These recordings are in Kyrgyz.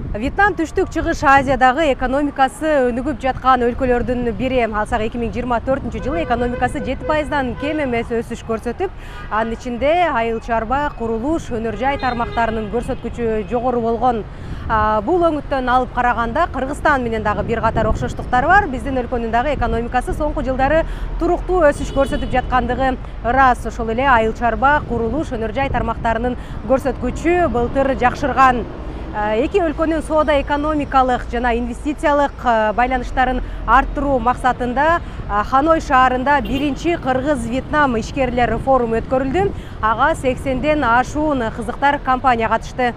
Вьетнам түштүк чыгыш Азиядагы экономикасы өнүгүп жаткан өлкөлөрдүн бири. Алсак 2024 жылы экономикасы 7%дан кем эмес өсүш көрсөтүп, анын ичинде айыл чарба, курулуш, өнөр жай тармактарынын көрсөткүчү жогору болгон. Бул өңүттөн алып караганда Кыргызстан менен дагы бир катар окшоштуктар бар. Биздин өлкөнүн дагы экономикасы соңку жылдары туруктуу өсүш көрсөтүп жаткандыгы ырас. Ошол эле айыл чарба, курулуш, өнөр жай тармактарынын көрсөткүчү былтыр жакшырган. Эки өлкөнүн соода экономикалык жана инвестициялык байланыштарын арттыруу максатында Ханой шаарында биринчи Кыргыз-Вьетнам ишкерлер форуму өткөрүлдү. Ага 80ден ашуун кызыктар компания катышты.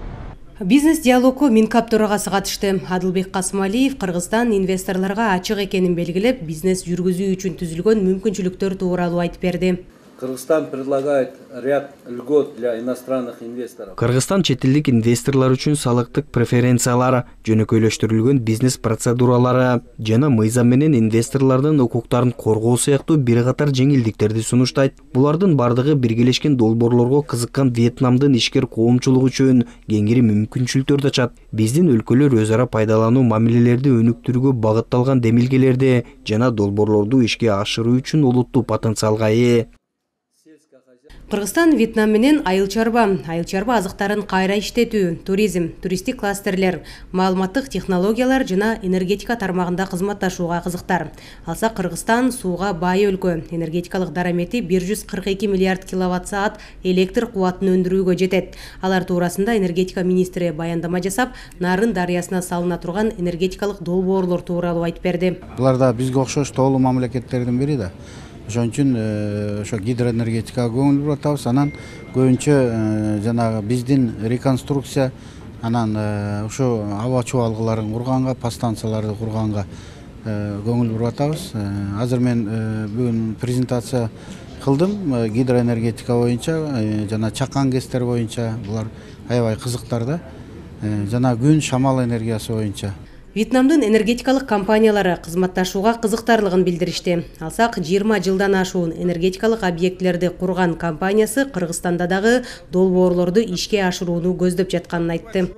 Бизнес диалогу Минкап төрагасы катышты. Адылбек Касымалиев Кыргызстан инвесторлорго ачык экенин белгилеп, бизнес жүргүзүү үчүн түзүлгөн мүмкүнчүлүктөр тууралуу айтып берди. Кыргызстан предлагает ряд льгот для иностранных инвесторов. Кыргызстан чет элдик инвесторлор үчүн салыктык преференциялар, жөнөкөйлөштүрүлгөн бизнес процедуралары жана мыйзам менен инвесторлордун укуктарын коргоо сыяктуу бир катар жеңилдиктерди сунуштайт. Булардын бардыгы Биргелешкен Долбоорлорго кызыккан Вьетнамдын ишкер коомчулугу үчүн кеңири мүмкүнчүлүктөрдү ачат. Биздин өлкөлөр өз ара пайдалануу мамилелерди өнүктүрүүгө багытталган демилгелерди жана долбоорлорду ишке ашыруу үчүн олуттуу потенциалга ээ. Кыргызстан Вьетнам менен айыл чарба азыктарын кайра иштетүү, туризм, туристтик кластерлер, маалыматтык технологиялар жана энергетика тармагында кызматташууга кызыктар. Алсак Кыргызстан сууга бай өлкө, энергетикалык дарамети 142 миллиард киловатт-саат электр кубатын өндүрүүгө жетет. Алар туурасында энергетика министри баяндама жасап, Нарын дарыясына салына турган энергетикалык долбоорлор тууралуу айтып берди. Булар да бизге окшош тоолуу мамлекеттердин бири да. Ошон үчүн ошо гидроэнергетикага көңүл буруп атабыз. Анан көбүнчө жанагы биздин реконструкция, анан ошо аба чубалгыларын курганга, подстанцияларды курганга көңүл буруп атабыз. Азыр мен бүгүн презентация кылдым гидроэнергетика боюнча, жана чакан кестер боюнча. Булар аябай кызыктар да. Жана күн, шамал энергиясы боюнча. Вьетнамдын энергетикалык компаниялары кызматташууга кызыктарлыгын билдиришти. Алсак 20 жылдан ашуун энергетикалык объектилерди курган компаниясы Кыргызстанда дагы долбоорлорду ишке ашырууну көздөп жатканын айтты.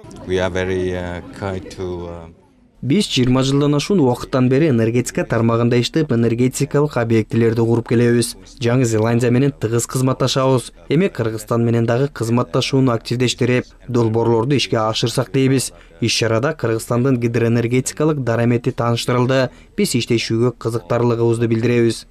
Биз 20 жылдан ашуун убакыттан бери энергетика тармагында иштеп, энергетикалык объектилерди куруп келебиз. Жаңы Зеландия менен тыгыз кызматташабыз. Эми Кыргызстан менен дагы кызматташууну активдештирип, долбоорлорду ишке ашырсак дейбиз. Иш-чарада Кыргызстандын гидроэнергетикалык дарамети тааныштырылды. Биз иштешүүгө кызыктарлыгыбызды билдиребиз.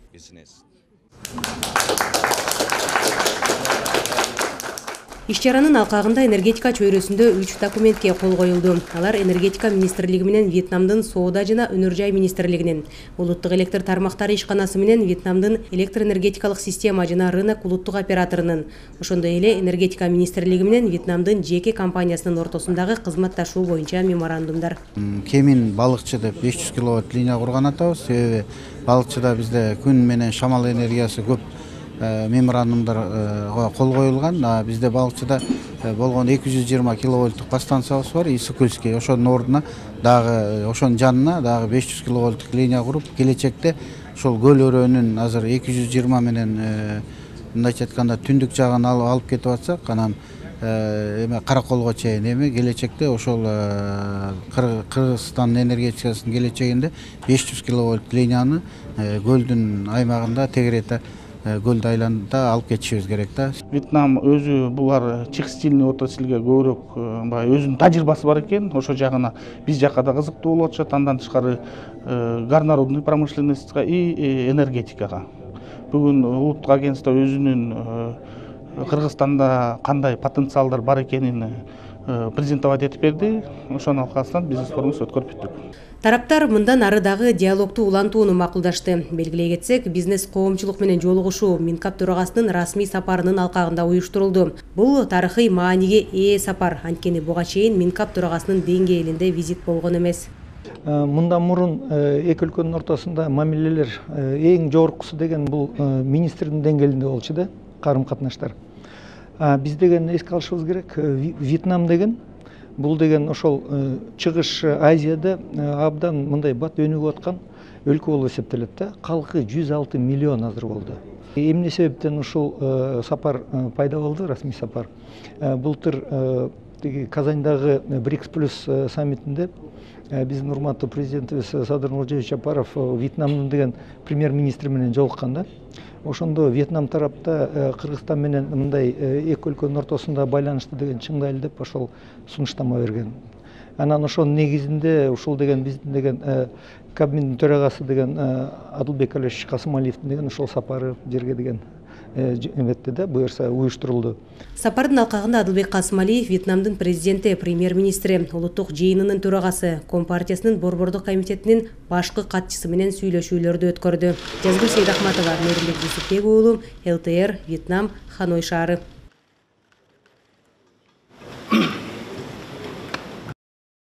Иш-чаранын алкагында энергетика чөйрөсүндө 3 документке кол коюлду. Алар энергетика министрлиги менен Вьетнамдын соода жана өнөр жай министрлигинин, улуттук электр тармактары ишканасы менен Вьетнамдын электроэнергетикалык система жана рынок улуттук операторунун, ошондой эле энергетика министрлиги менен Вьетнамдын жеке компаниясынын ортосундагы кызматташуу боюнча меморандумдар. Кемин балыкчы деп 500 киловатт линия курган атабыз. Себеби балыкчыда бизде күн менен шамал энергиясы көп меморандумдарга кол коюлган. Бизде балыкчыда болгон 220 киловольттук подстанциябыз бар, Исыкөлский. Ошонун ордуна дагы, ошонун жанына дагы 500 киловольттук линия куруп, келечекте ошол көл өрөөнүн азыр 220 менен мындайча айтканда түндүк жагын алып кетип атсак, анан эме Караколго чейин эми келечекте ошол Кыргызстан энергетикасынын келечегинде 500 киловольт линияны көлдүн аймагында тегерете көлдү айланында алып кетишибиз керек да. Вьетнам өзү булар текстильный отрасльге көбүрөөк өзүнүн тажрыйбасы бар экен. Ошо жагына биз жакка да кызыктуу болуп атышат. Андан тышкары горнородный промышленностька и энергетикага. Бүгүн улуттук агентство өзүнүн Кыргызстанда кандай потенциалдар бар экенин презентовать этип берди. Ошонун аркасынан бизнес форумубуз өткөрүп бүттүк. Тараптар мындан ары дагы диалогту улантууну макулдашты. Белгилей кетсек, бизнес коомчулук менен жолугушуу Минкап төрагасынын расмий сапарынын алкагында уюштурулду. Бул тарыхый мааниге ээ сапар, анткени буга чейин Минкап төрагасынын деңгээлинде визит болгон эмес. Мындан мурун эки өлкөнүн ортосунда мамилелер эң жогоркусу деген бул министрдин деңгээлинде болчу да, карым-катнаштар. Биз деген эске алышыбыз керек, Вьетнам деген бул деген ошол чыгыш Азияда абдан мындай бат өнүгүп аткан өлкө болуп эсептелет да. Калкы 106 миллион азыр болду. Эмне себептен ушул сапар пайда болду, расмий сапар? Былтыр тиги Казандагы БРИКС+ саммитинде биздин урматтуу президентибиз Садыр Нуржиевич Жапаров Вьетнамдын деген премьер-министри менен жолуккан да. Ошондо Вьетнам тарапта Кыргызстан менен мындай эки өлкөнүн ортосунда байланышты деген чыңдайлы деп ошол сунуштама берген. Анан ошонун негизинде ушул деген биздин деген Кабминдин төрагасы деген Адылбек Алиевич Касымалиевдин деген ошол сапары жерге деген эметти да, буюрса уюштурулду. Сапардын алкагында Адылбек Касымалиев Вьетнамдын президенти, премьер-министри, улуттук жыйынынын төрагасы, Компартиясынын борбордук комитетинин башкы катчысы менен сүйлөшүүлөрдү өткөрдү. Жазгүл Сейдахматова, Мээрилбек Жусупбек уулу, ЛТР, Вьетнам, Ханой шаары.